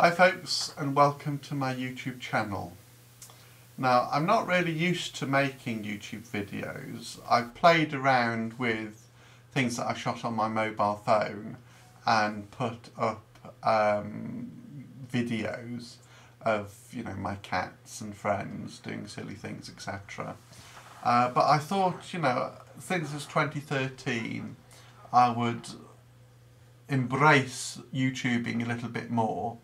Hi folks, and welcome to my YouTube channel. Now, I'm not really used to making YouTube videos. I've played around with things that I shot on my mobile phone and put up videos of, my cats and friends doing silly things, etc. But I thought, since it's 2013, I would embrace YouTubing a little bit more,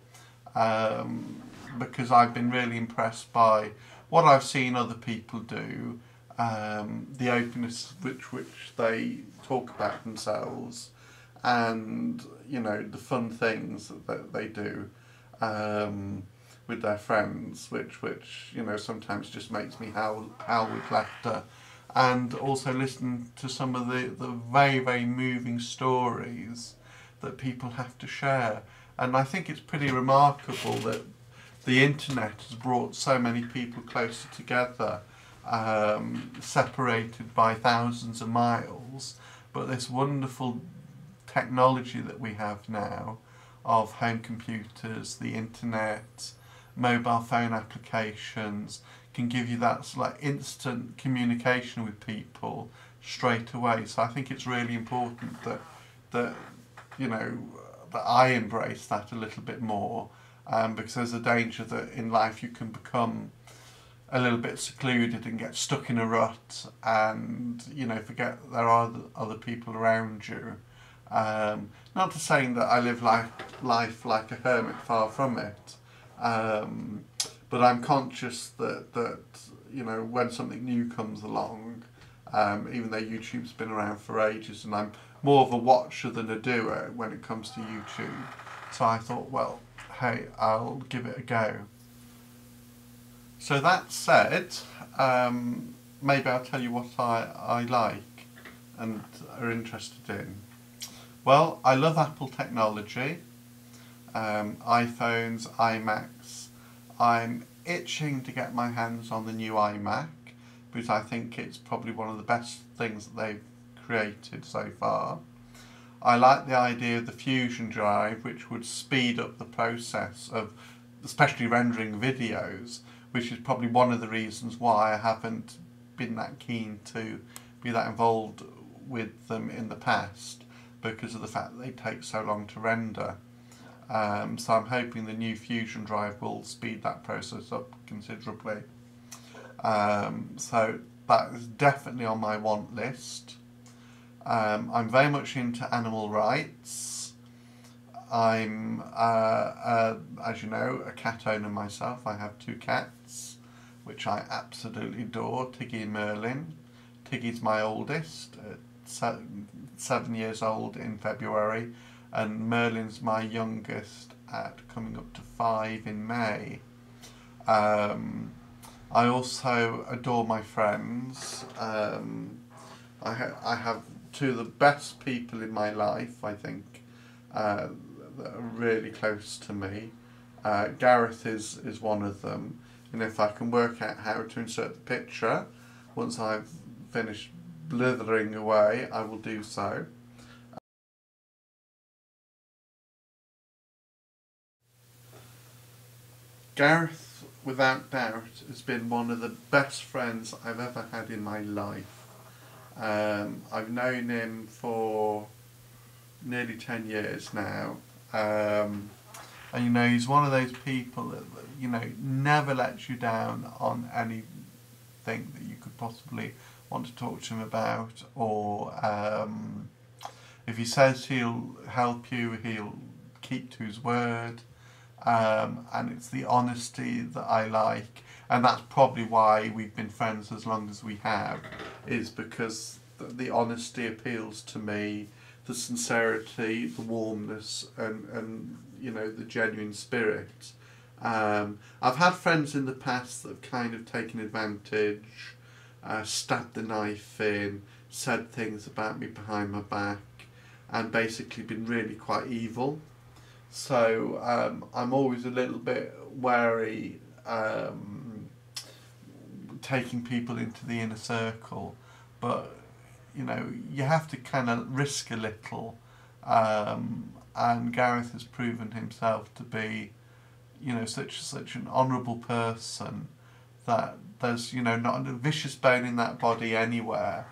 because I've been really impressed by what I've seen other people do, the openness which they talk about themselves, and the fun things that they do with their friends, which sometimes just makes me howl with laughter, and also listen to some of the very, very moving stories that people have to share. And I think it's pretty remarkable that the internet has brought so many people closer together, separated by thousands of miles, but this wonderful technology that we have now of home computers, the internet, mobile phone applications can give you that instant communication with people straight away. So I think it's really important that I embrace that a little bit more, because there's a danger that in life you can become a little bit secluded and get stuck in a rut and forget there are other people around you. Not to saying that I live life like a hermit, far from it, but I'm conscious that when something new comes along, even though YouTube's been around for ages, and I'm more of a watcher than a doer when it comes to YouTube, so I thought, well, hey, I'll give it a go. So that said, maybe I'll tell you what I like and are interested in. Well, I love Apple technology, iPhones, iMacs. I'm itching to get my hands on the new iMac because I think it's probably one of the best things that they've created so far. I like the idea of the Fusion Drive, which would speed up the process of especially rendering videos, which is probably one of the reasons why I haven't been that keen to be that involved with them in the past, because of the fact that they take so long to render. So I'm hoping the new Fusion Drive will speed that process up considerably. So that is definitely on my want list. I'm very much into animal rights. I'm, as you know, a cat owner myself. I have 2 cats, which I absolutely adore, Tiggy and Merlin. Tiggy's my oldest, 7 years old in February, and Merlin's my youngest at coming up to 5 in May. I also adore my friends. I have 2 of the best people in my life, I think, that are really close to me. Gareth is one of them, and if I can work out how to insert the picture once I've finished blithering away, I will do so. Gareth, without doubt, has been one of the best friends I've ever had in my life. I've known him for nearly 10 years now, and he's one of those people that never lets you down on anything that you could possibly want to talk to him about, or if he says he'll help you, he'll keep to his word, and it's the honesty that I like, and that's probably why we've been friends as long as we have, is because the honesty appeals to me, the sincerity, the warmness, and the genuine spirit. I've had friends in the past that have kind of taken advantage, stabbed the knife in, said things about me behind my back, and basically been really quite evil. So I'm always a little bit wary taking people into the inner circle, but you have to kind of risk a little, and Gareth has proven himself to be you know, such an honourable person, that there's, you know, not a vicious bone in that body anywhere.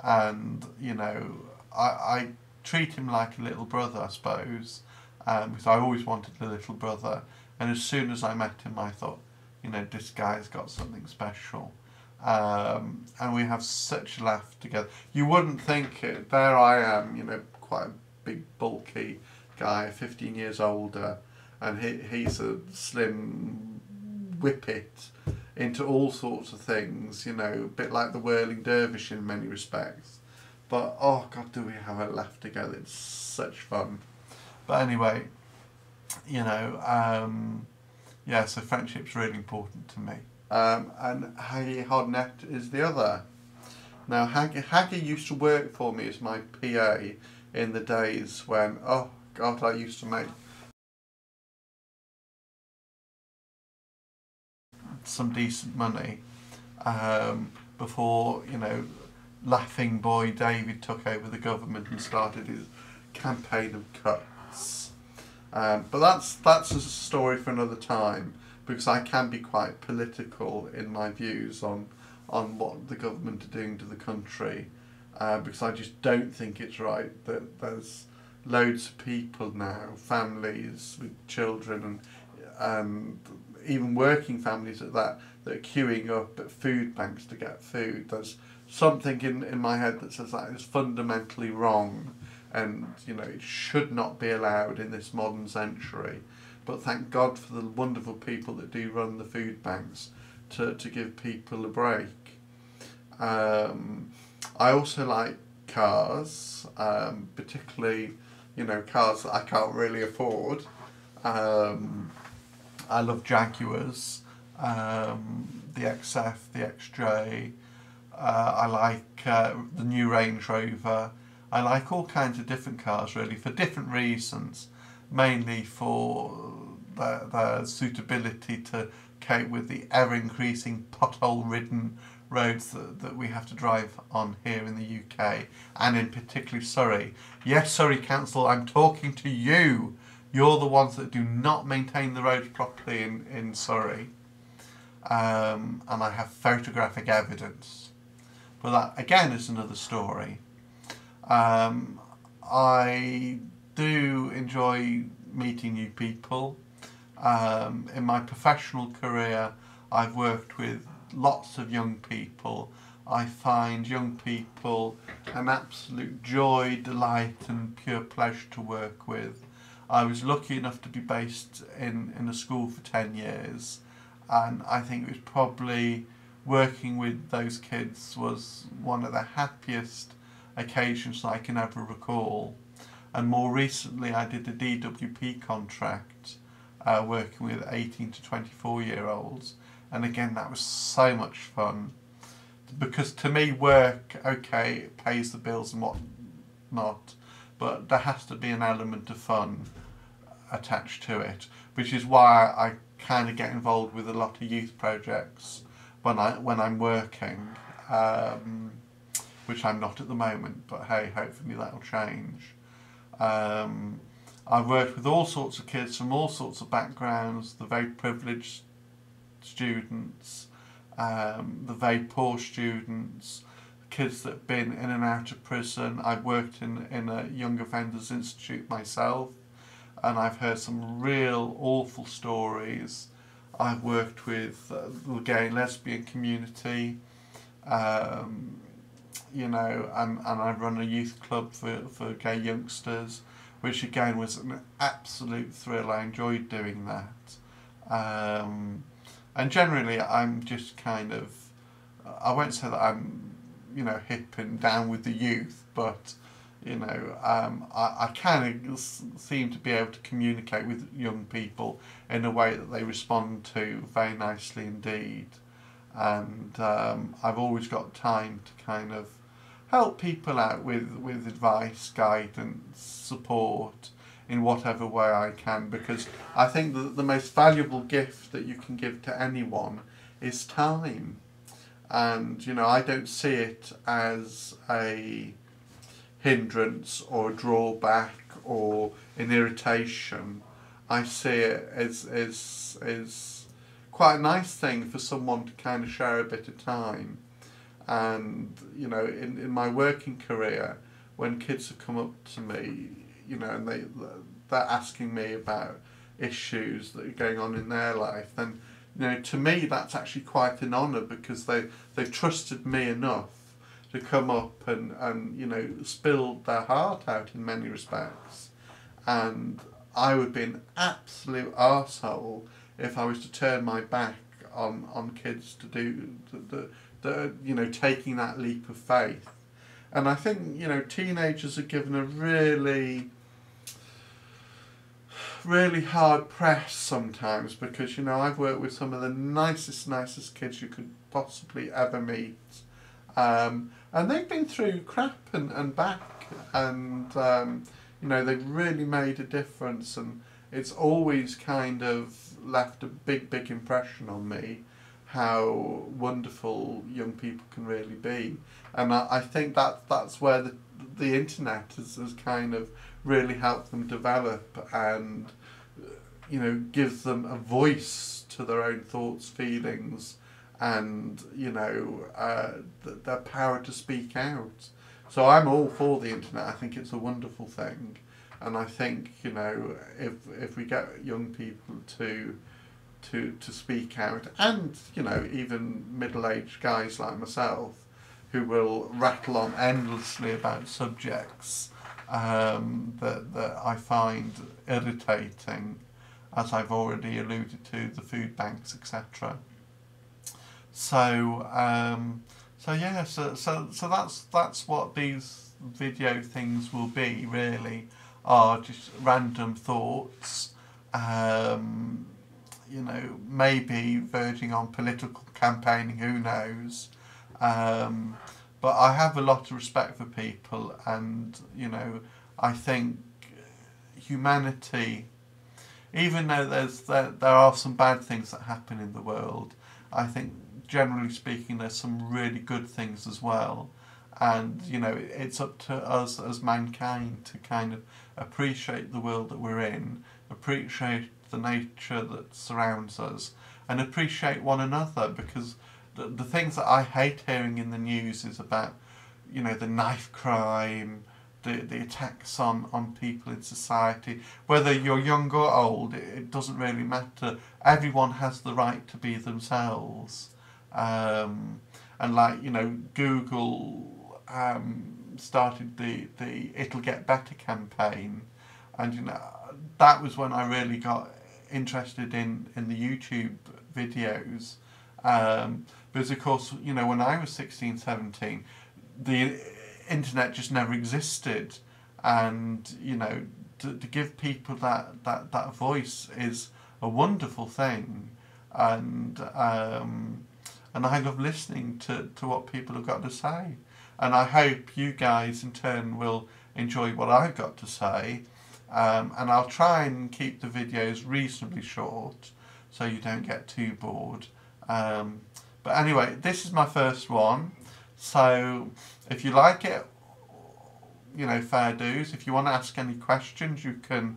And, you know, I treat him like a little brother, I suppose, because I always wanted a little brother. And as soon as I met him, I thought, you know, this guy's got something special. And we have such a laugh together. You wouldn't think it. There I am, you know, quite a big, bulky guy, 15 years older, and he's a slim whippet into all sorts of things, you know, a bit like the whirling dervish in many respects. But, oh God, do we have a laugh together. It's such fun. But anyway, you know, yeah, so friendship's really important to me. And Haggy Hodnett is the other. Now, Haggy used to work for me as my PA in the days when, oh God, I used to make some decent money, before, you know, laughing boy David took over the government and started his campaign of cuts. But that's a story for another time, because I can be quite political in my views on what the government are doing to the country, because I just don't think it's right that there's loads of people now, families with children and even working families at that are queuing up at food banks to get food. There's something in my head that says that is fundamentally wrong, and, you know, it should not be allowed in this modern century. But thank God for the wonderful people that do run the food banks to give people a break. I also like cars, particularly, you know, cars that I can't really afford. I love Jaguars, the XF, the XJ. I like the new Range Rover. I like all kinds of different cars, really, for different reasons. Mainly for their suitability to cope with the ever-increasing pothole-ridden roads that we have to drive on here in the UK, and in particular Surrey. Yes, Surrey Council, I'm talking to you. You're the ones that do not maintain the roads properly in Surrey. And I have photographic evidence. But that, again, is another story. I do enjoy meeting new people. In my professional career, I've worked with lots of young people. I find young people an absolute joy, delight and pure pleasure to work with. I was lucky enough to be based in a school for 10 years, and I think it was probably working with those kids was one of the happiest occasions I can ever recall. And more recently I did a DWP contract working with 18 to 24 year olds, and again that was so much fun, because to me work, okay, it pays the bills and what not, but there has to be an element of fun attached to it, which is why I kind of get involved with a lot of youth projects when I'm working, which I'm not at the moment, but hey, hopefully that'll change. I've worked with all sorts of kids from all sorts of backgrounds, the very privileged students, the very poor students, kids that have been in and out of prison. I've worked in a Young Offenders Institute myself, and I've heard some real awful stories. I've worked with the gay and lesbian community, you know, and I run a youth club for gay youngsters, which again was an absolute thrill. I enjoyed doing that. And generally I'm just kind of, I won't say that I'm, you know, hip and down with the youth, but, you know, I kind of seem to be able to communicate with young people in a way that they respond to very nicely indeed. And I've always got time to kind of help people out with advice, guidance, support in whatever way I can, because I think that the most valuable gift that you can give to anyone is time. And, you know, I don't see it as a hindrance or a drawback or an irritation. I see it as quite a nice thing for someone to kind of share a bit of time. And, you know, in my working career, when kids have come up to me, you know, and they're asking me about issues that are going on in their life, then, you know, to me that's actually quite an honour, because they've trusted me enough to come up and you know, spill their heart out in many respects. And I would be an absolute arsehole if I was to turn my back on kids to do the you know, taking that leap of faith. And I think, you know, teenagers are given a really hard press sometimes, because, you know, I've worked with some of the nicest kids you could possibly ever meet, and they've been through crap and back, and you know, they've really made a difference, and it's always kind of left a big impression on me how wonderful young people can really be. And I think that's where the internet has kind of really helped them develop, and, you know, gives them a voice to their own thoughts, feelings, and, you know, their power to speak out. So I'm all for the internet. I think it's a wonderful thing, and I think, you know, if we get young people to speak out, and, you know, even middle-aged guys like myself who will rattle on endlessly about subjects that I find irritating, as I've already alluded to, the food banks, etc. So yeah, so that's what these video things will be, really, are just random thoughts, you know, maybe verging on political campaigning, who knows. But I have a lot of respect for people, and, you know, I think humanity, even though there are some bad things that happen in the world, I think generally speaking there's some really good things as well. And, you know, it's up to us as mankind to kind of appreciate the world that we're in, appreciate the nature that surrounds us, and appreciate one another, because the things that I hate hearing in the news is about, you know, the knife crime, the attacks on people in society. Whether you're young or old, it doesn't really matter. Everyone has the right to be themselves. And, like, you know, Google started the It'll Get Better campaign, and, you know, that was when I really got interested in the YouTube videos, because, of course, you know, when I was 16, 17, the internet just never existed, and, you know, to give people that voice is a wonderful thing, and I love listening to what people have got to say, and I hope you guys in turn will enjoy what I've got to say. And I'll try and keep the videos reasonably short so you don't get too bored. But anyway, this is my first one. So if you like it, you know, fair dues. If you want to ask any questions, you can,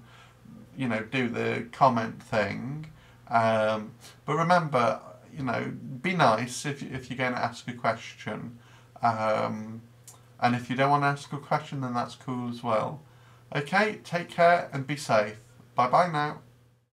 you know, do the comment thing. But remember, you know, be nice if you're going to ask a question. And if you don't want to ask a question, then that's cool as well. Okay, take care and be safe. Bye bye now.